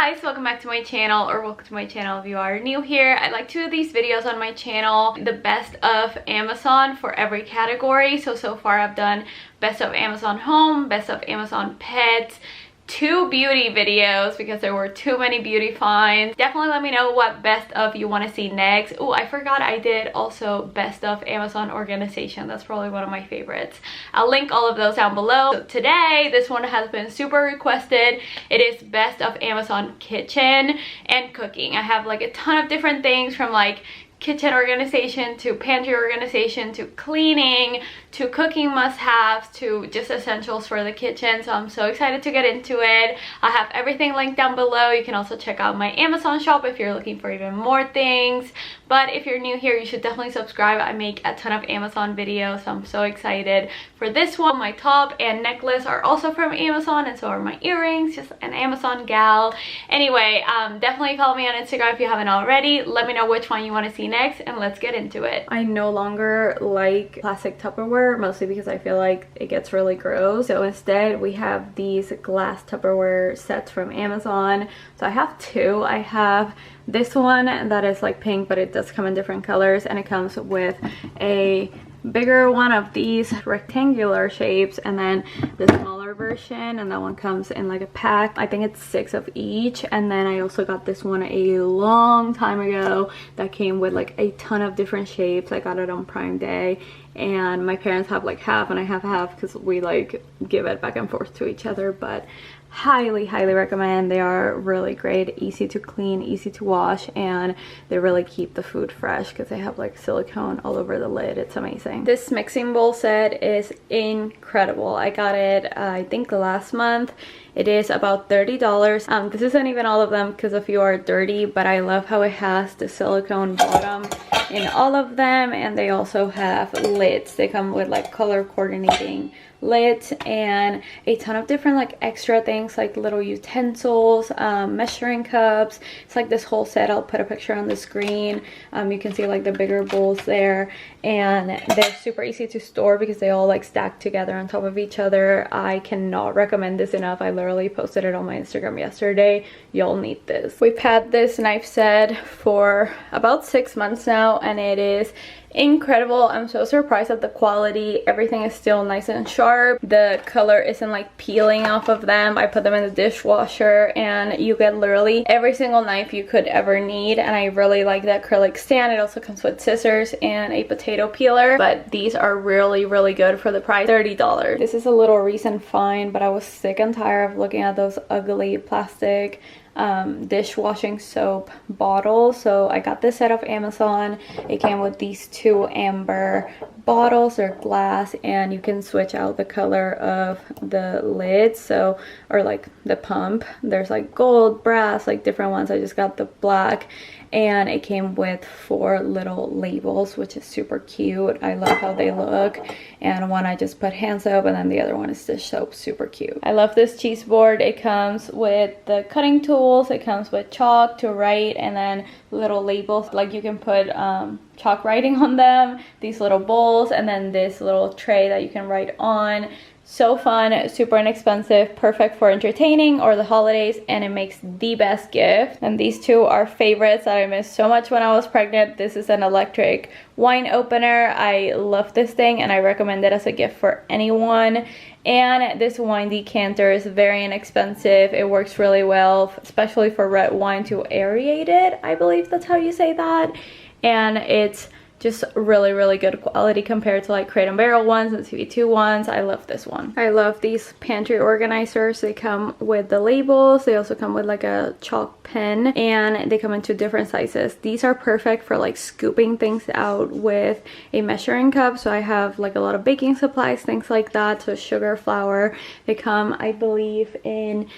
guys, welcome back to my channel, or welcome to my channel if you are new here. I like to do these videos on my channel, the best of Amazon for every category. So far I've done best of Amazon home, best of Amazon pets, 2 beauty videos because there were too many beauty finds. Definitely let me know what best of you want to see next. Oh, I forgot I did also best of Amazon organization. That's probably one of my favorites. I'll link all of those down below. So today, this one has been super requested. It is best of Amazon kitchen and cooking. I have like a ton of different things, from like kitchen organization to pantry organization to cleaning to cooking must-haves to just essentials for the kitchen. So I'm so excited to get into it. I have everything linked down below. You can also check out my Amazon shop if you're looking for even more things. But if you're new here, you should definitely subscribe. I make a ton of Amazon videos, so I'm so excited for this one. My top and necklace are also from Amazon, and so are my earrings. Just an Amazon gal. Anyway, definitely follow me on Instagram if you haven't already. Let me know which one you want to see next, and let's get into it. I no longer like plastic Tupperware, mostly because I feel like it gets really gross. So instead we have these glass Tupperware sets from Amazon. So I have 2. I have this one that is like pink, but it does come in different colors, and it comes with a bigger one of these rectangular shapes, and then the smaller version, and that one comes in like a pack. I think it's 6 of each. And then I also got this one a long time ago that came with like a ton of different shapes. I got it on Prime Day, and my parents have like half and I have half because we like give it back and forth to each other. But highly recommend. They are really great, easy to clean, easy to wash, and they really keep the food fresh because they have like silicone all over the lid. It's amazing. This mixing bowl set is incredible. I got it I think last month. It is about $30. This isn't even all of them because a few are dirty, but I love how it has the silicone bottom in all of them, and they also have lids. They come with like color coordinating lids and a ton of different like extra things, like little utensils, measuring cups. It's like this whole set. I'll put a picture on the screen. You can see like the bigger bowls there, and they're super easy to store because they all like stack together on top of each other. I cannot recommend this enough. I literally posted it on my Instagram yesterday. Y'all need this. We've had this knife set for about 6 months now, and it is incredible. I'm so surprised at the quality. Everything is still nice and sharp. The color isn't like peeling off of them. I put them in the dishwasher, and you get literally every single knife you could ever need. And I really like the acrylic stand. It also comes with scissors and a potato peeler, but these are really good for the price. $30. This is a little recent find, but I was sick and tired of looking at those ugly plastic dishwashing soap bottles. So I got this set off Amazon. It came with these 2 amber bottles. They're glass, and you can switch out the color of the lids, so, or like the pump. There's like gold, brass, like different ones. I just got the black, and it came with 4 little labels, which is super cute. I love how they look. And one I just put hand soap, and then the other one is dish soap. Super cute. I love this cheese board. It comes with the cutting tools. It comes with chalk to write, and then little labels, like you can put chalk writing on them, these little bowls, and then this little tray that you can write on. So fun, super inexpensive, perfect for entertaining or the holidays, and it makes the best gift. And these 2 are favorites that I missed so much when I was pregnant. This is an electric wine opener. I love this thing, and I recommend it as a gift for anyone. And this wine decanter is very inexpensive. It works really well, especially for red wine, to aerate it. I believe that's how you say that. And it's just really good quality compared to like Crate & Barrel ones and CV2 ones. I love this one. I love these pantry organizers. They come with the labels. They also come with like a chalk pen, and they come in 2 different sizes. These are perfect for like scooping things out with a measuring cup. So I have like a lot of baking supplies, things like that. So sugar, flour. They come, I believe, in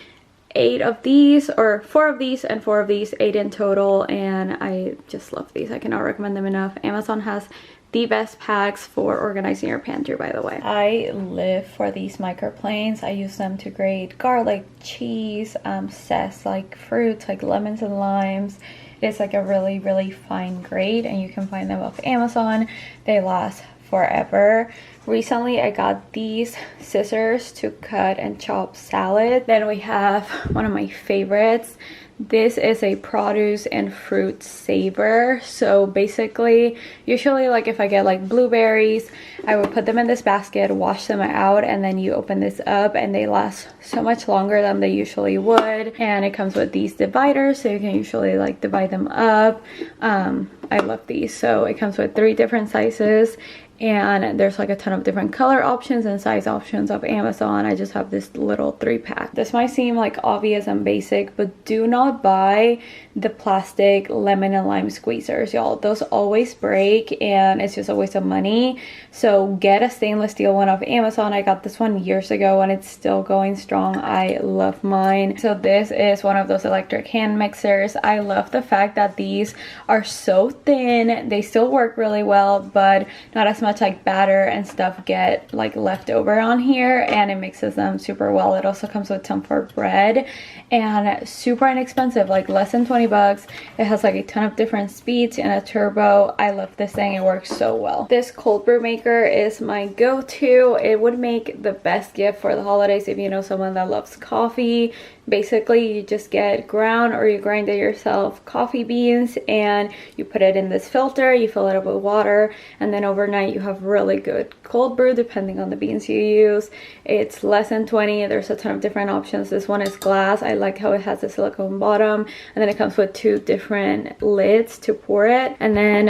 8 of these, or 4 of these and 4 of these, 8 in total, and I just love these. I cannot recommend them enough. Amazon has the best packs for organizing your pantry, by the way. I live for these microplanes. I use them to grate garlic, cheese, zest like fruits like lemons and limes. It's like a really fine grade, and you can find them off Amazon. They last forever. Recently I got these scissors to cut and chop salad. Then we have one of my favorites. This is a produce and fruit saver. So basically, usually like if I get like blueberries, I would put them in this basket, wash them out, and then you open this up and they last so much longer than they usually would. And it comes with these dividers, so you can usually like divide them up. I love these. So it comes with 3 different sizes, and there's like a ton of different color options and size options of Amazon. I just have this little 3-pack. This might seem like obvious and basic, but do not buy the plastic lemon and lime squeezers, y'all. Those always break and it's just a waste of money. So get a stainless steel one off Amazon. I got this one years ago and it's still going strong. I love mine. So this is one of those electric hand mixers. I love the fact that these are so thin. They still work really well, but not as much like batter and stuff get like left over on here, and it mixes them super well. It also comes with some for bread and super inexpensive, like less than 20 bucks. It has like a ton of different speeds and a turbo. I love this thing. It works so well. This cold brew maker is my go-to. It would make the best gift for the holidays if you know someone that loves coffee. Basically, you just get ground or you grind it yourself coffee beans and you put it in this filter, you fill it up with water, and then overnight you have really good cold brew depending on the beans you use. It's less than 20. There's a ton of different options. This one is glass. I like how it has a silicone bottom, and then it comes with 2 different lids to pour it. And then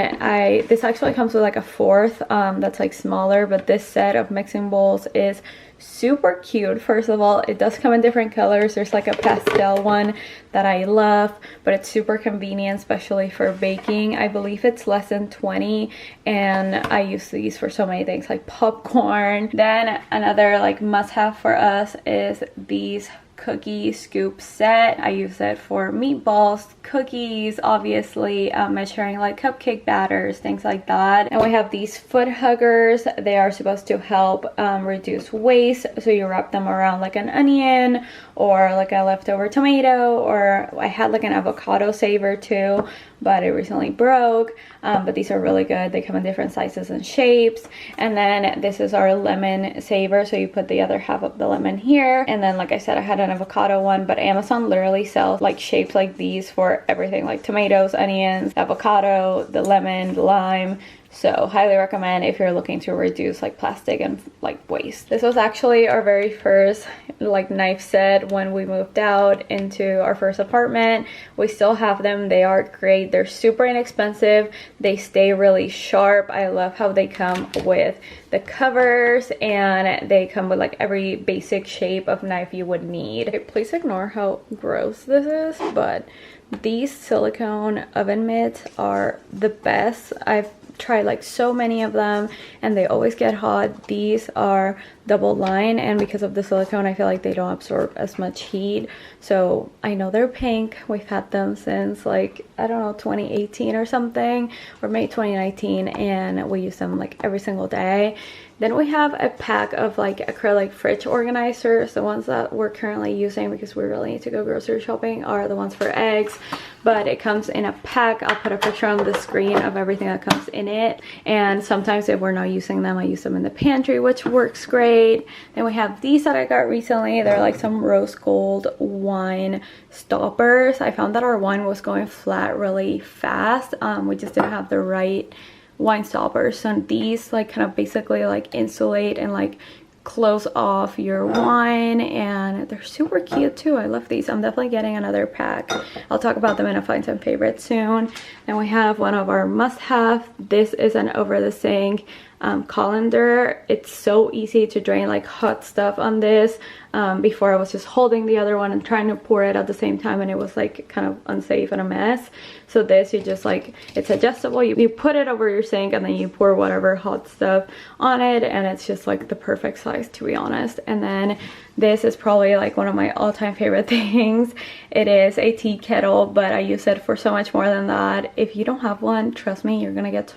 this actually comes with like a 4th that's like smaller, but this set of mixing bowls is super cute. First of all, it does come in different colors. There's like a pastel one that I love, but it's super convenient, especially for baking. I believe it's less than 20, and I use these for so many things like popcorn. Then another like must-have for us is these cookie scoop set. I use it for meatballs, cookies, obviously, measuring like cupcake batters, things like that. And we have these foot huggers. They are supposed to help reduce waste. So you wrap them around like an onion or like a leftover tomato, or I had like an avocado saver too, but it recently broke. But these are really good. They come in different sizes and shapes. And then this is our lemon saver. So you put the other half of the lemon here. And then like I said, I had an avocado one, but Amazon literally sells like shapes like these for everything, like tomatoes, onions, avocado, the lemon, the lime. So highly recommend if you're looking to reduce like plastic and like waste. This was actually our very first like knife set when we moved out into our first apartment. We still have them. They are great. They're super inexpensive. They stay really sharp. I love how they come with the covers, and they come with like every basic shape of knife you would need. Okay, please ignore how gross this is, but these silicone oven mitts are the best. I've tried like so many of them and they always get hot. These are double line, and because of the silicone I feel like they don't absorb as much heat. So I know they're pink. We've had them since like, I don't know, 2018 or something, or May 2019, and we use them like every single day. Then we have a pack of like acrylic fridge organizers. The ones that we're currently using because we really need to go grocery shopping are the ones for eggs, but it comes in a pack. I'll put a picture on the screen of everything that comes in it, and sometimes if we're not using them, I use them in the pantry, which works great. Then we have these that I got recently. They're like some rose gold wine stoppers. I found that our wine was going flat really fast. We just didn't have the right wine stoppers. So these like kind of basically like insulate and like close off your wine, and they're super cute too. I love these. I'm definitely getting another pack. I'll talk about them in a find some favorites soon. And we have one of our must-have. This is an over the sink colander. It's so easy to drain like hot stuff on this. Before I was just holding the other one and trying to pour it at the same time, and it was like kind of unsafe and a mess. So this, you just like, it's adjustable. You put it over your sink and then you pour whatever hot stuff on it, and it's just like the perfect size, to be honest. And then this is probably like one of my all-time favorite things. It is a tea kettle, but I use it for so much more than that. If you don't have one, trust me, you're gonna get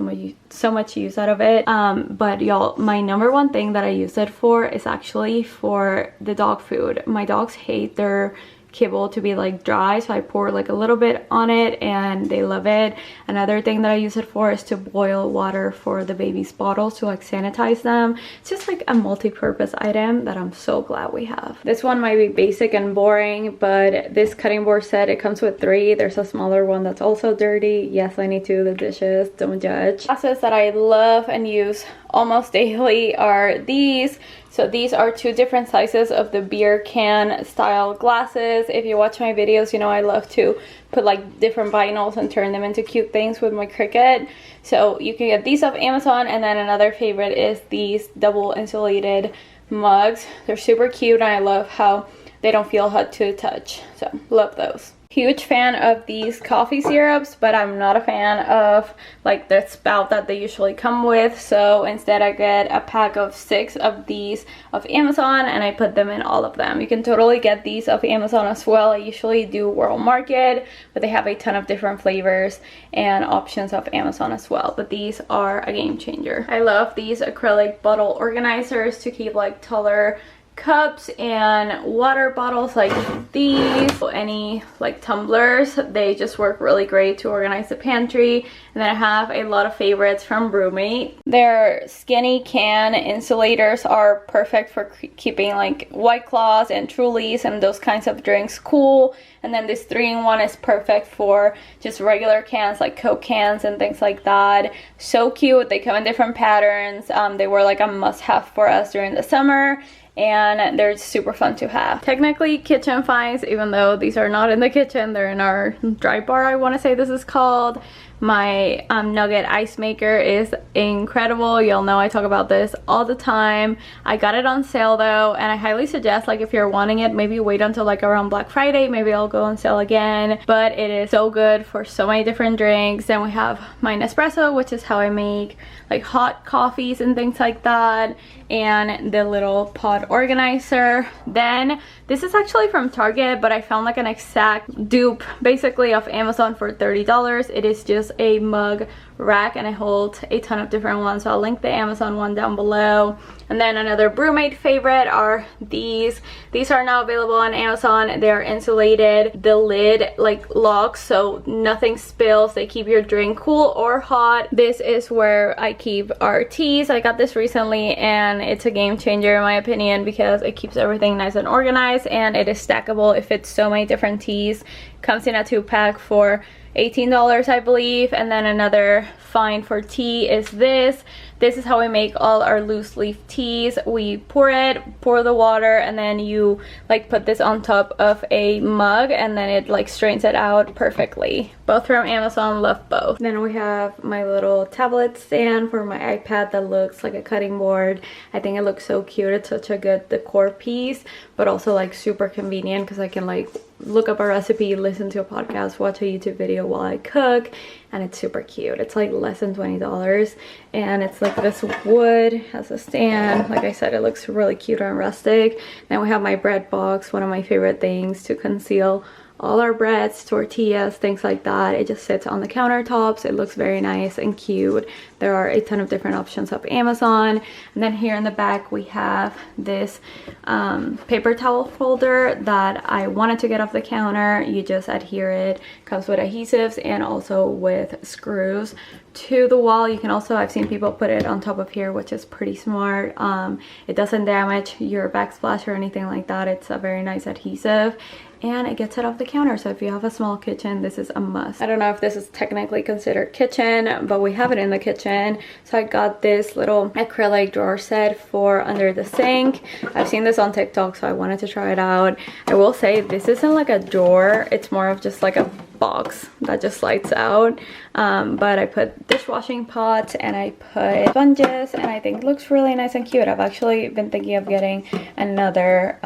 so much use out of it. But y'all, my number one thing that I use it for is actually for the dog food. My dogs hate their kibble to be like dry, so I pour like a little bit on it and they love it. Another thing that I use it for is to boil water for the baby's bottles to like sanitize them. It's just like a multi-purpose item that I'm so glad we have. This one might be basic and boring, but this cutting board set, it comes with 3. There's a smaller one that's also dirty. Yes, I need to do the dishes, don't judge. Glasses that I love and use almost daily are these. So these are 2 different sizes of the beer can style glasses. If you watch my videos, you know I love to put like different vinyls and turn them into cute things with my Cricut. So you can get these off Amazon, and then another favorite is these double insulated mugs. They're super cute and I love how they don't feel hot to the touch. So love those. Huge fan of these coffee syrups, but I'm not a fan of like the spout that they usually come with. So instead I get a pack of 6 of these off Amazon and I put them in all of them. You can totally get these off Amazon as well. I usually do World Market, but they have a ton of different flavors and options off Amazon as well. But these are a game changer. I love these acrylic bottle organizers to keep like taller cups and water bottles like these. Any like tumblers, they just work really great to organize the pantry. And then I have a lot of favorites from Roommate. Their skinny can insulators are perfect for keeping like White Claws and Trulies and those kinds of drinks cool. And then this 3-in-1 is perfect for just regular cans like Coke cans and things like that. So cute. They come in different patterns. They were like a must-have for us during the summer, and they're super fun to have. Technically kitchen finds, even though these are not in the kitchen, they're in our dry bar, I want to say this is called. My nugget ice maker is incredible. You'll know I talk about this all the time. I got it on sale though, and I highly suggest, like, if you're wanting it, maybe wait until like around Black Friday. Maybe I'll go on sale again. But it is so good for so many different drinks. Then we have my Nespresso, which is how I make like hot coffees and things like that, and the little pod organizer. Then this is actually from Target, but I found like an exact dupe basically off Amazon for $30. It is just a mug rack and it holds a ton of different ones, so I'll link the Amazon one down below. And then another Brewmate favorite are these. These are now available on Amazon. They are insulated. The lid like locks so nothing spills. They keep your drink cool or hot. This is where I keep our teas. I got this recently and it's a game changer in my opinion because it keeps everything nice and organized, and it is stackable. It fits so many different teas. Comes in a 2-pack for $18, I believe. And then another find for tea is this. This is how we make all our loose leaf teas. We pour the water, and then you like put this on top of a mug, and then it like strains it out perfectly. Both from Amazon, love both. Then we have my little tablet stand for my iPad that looks like a cutting board. I think it looks so cute. It's such a good decor piece, but also like super convenient because I can like look up a recipe, listen to a podcast, watch a YouTube video while I cook, and it's super cute. It's like less than $20, and it's like this wood, has a stand. Like I said, it looks really cute and rustic. Then we have my bread box, one of my favorite things to conceal all our breads, tortillas, things like that. It just sits on the countertops. It looks very nice and cute. There are a ton of different options of Amazon. And then here in the back we have this paper towel folder that I wanted to get off the counter. You just adhere it. Comes with adhesives and also with screws to the wall. You can also, I've seen people put it on top of here, which is pretty smart. It doesn't damage your backsplash or anything like that. It's a very nice adhesive, and it gets it off the counter. So if you have a small kitchen, this is a must. I don't know if this is technically considered kitchen, but we have it in the kitchen. So I got this little acrylic drawer set for under the sink. I've seen this on TikTok, so I wanted to try it out. I will say this isn't like a drawer, it's more of just like a box that just slides out. But I put dishwashing pots and I put sponges, and I think it looks really nice and cute. I've actually been thinking of getting another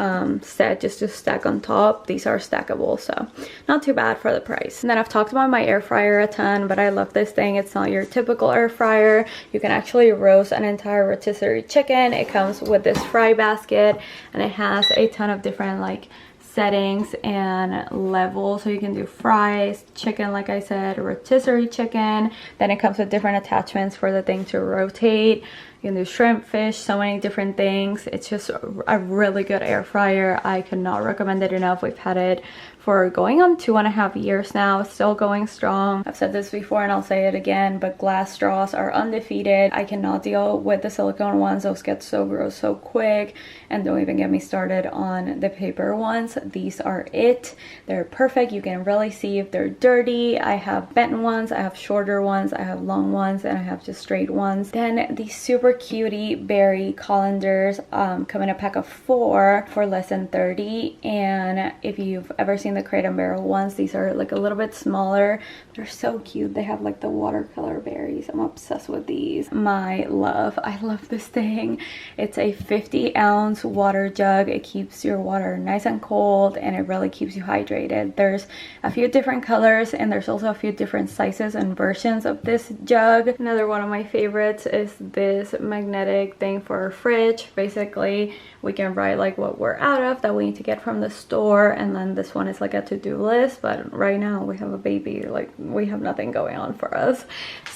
set just to stack on top. These are stackable, so not too bad for the price. And then I've talked about my air fryer a ton, but I love this thing. It's not your typical air fryer. You can actually roast an entire rotisserie chicken. It comes with this fry basket, and it has a ton of different like settings and levels, so you can do fries, chicken, like I said, rotisserie chicken. Then it comes with different attachments for the thing to rotate. You can do shrimp, fish, so many different things. It's just a really good air fryer. I cannot recommend it enough. We've had it for going on 2.5 years now, still going strong. I've said this before and I'll say it again, but glass straws are undefeated. I cannot deal with the silicone ones. Those get so gross so quick, and don't even get me started on the paper ones. These are it. They're perfect. You can really see if they're dirty. I have bent ones, I have shorter ones, I have long ones, and I have just straight ones. Then these super cutie berry colanders come in a pack of 4 for less than 30, and if you've ever seen the Crate and Barrel ones, these are like a little bit smaller. They're so cute. They have like the watercolor berries. I'm obsessed with these. My love. I love this thing. It's a 50-ounce water jug. It keeps your water nice and cold, and it really keeps you hydrated. There's a few different colors, and there's also a few different sizes and versions of this jug. Another one of my favorites is this magnetic thing for our fridge. Basically, we can write like what we're out of that we need to get from the store, and then this one is like a to-do list. But right now we have a baby, like we have nothing going on for us,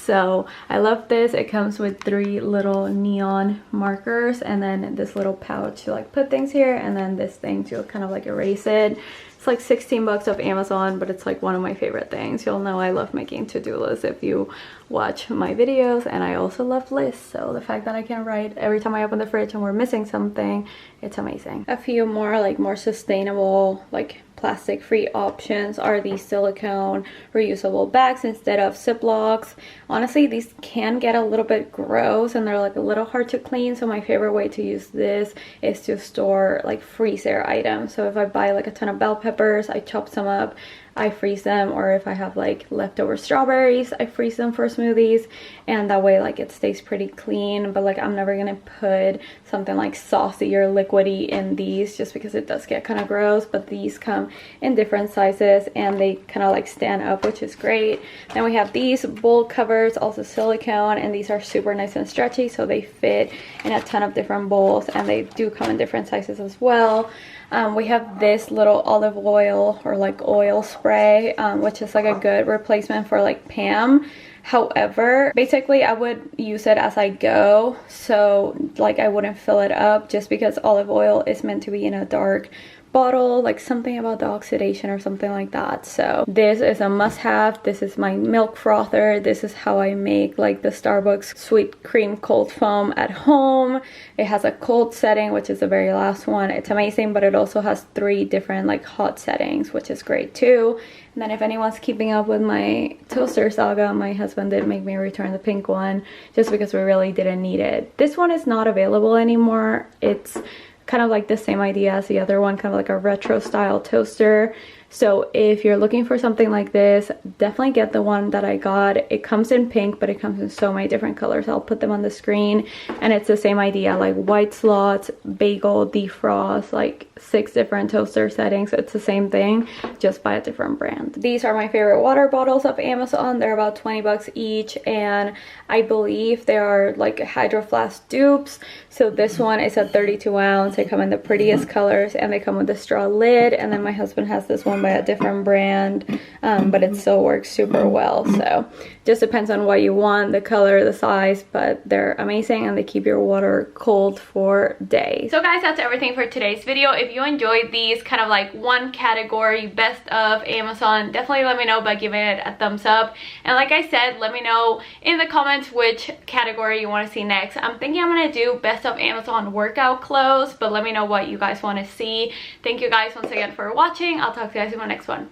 so I love this. It comes with 3 little neon markers, and then this little pouch to like put things here, and then this thing to kind of like erase it. It's like 16 bucks off Amazon, but it's like one of my favorite things. You'll know I love making to-do lists if you watch my videos, and I also love lists, so the fact that I can write every time I open the fridge and we're missing something, it's amazing. A few more like more sustainable, like plastic free options are these silicone reusable bags instead of Ziplocs. Honestly, these can get a little bit gross and they're like a little hard to clean, so my favorite way to use this is to store like freezer items. So if I buy like a ton of bell peppers, I chop some up, I freeze them, or if I have like leftover strawberries, I freeze them for smoothies, and that way like it stays pretty clean. But like I'm never gonna put something like saucy or liquidy in these just because it does get kind of gross. But these come in different sizes and they kind of like stand up, which is great. Then we have these bowl covers, also silicone, and these are super nice and stretchy, so they fit in a ton of different bowls, and they do come in different sizes as well. We have this little olive oil or like oil spray, which is like a good replacement for like Pam. However, basically I would use it as I go, so like I wouldn't fill it up, just because olive oil is meant to be in a dark bottle, like something about the oxidation or something like that. So this is a must-have. This is my milk frother. This is how I make like the Starbucks sweet cream cold foam at home. It has a cold setting, which is the very last one. It's amazing, but it also has 3 different like hot settings, which is great too. And then if anyone's keeping up with my toaster saga, my husband did make me return the pink one just because we really didn't need it. This one is not available anymore. It's kind of like the same idea as the other one, kind of like a retro style toaster. So if you're looking for something like this, definitely get the one that I got. It comes in pink, but it comes in so many different colors. I'll put them on the screen, and it's the same idea, like white slots, bagel, defrost, like 6 different toaster settings. It's the same thing, just by a different brand. These are my favorite water bottles of Amazon. They're about 20 bucks each, and I believe they are like Hydro Flask dupes. So this one is a 32 ounce. They come in the prettiest colors, and they come with a straw lid. And then my husband has this one by a different brand, but it still works super well. So just depends on what you want, the color, the size, but they're amazing and they keep your water cold for days. So guys, that's everything for today's video. If you enjoyed these kind of like one category best of Amazon, definitely let me know by giving it a thumbs up. And like I said, let me know in the comments which category you want to see next. I'm thinking I'm gonna do best of Amazon workout clothes, but let me know what you guys want to see. Thank you guys once again for watching. I'll talk to you guys in my next one.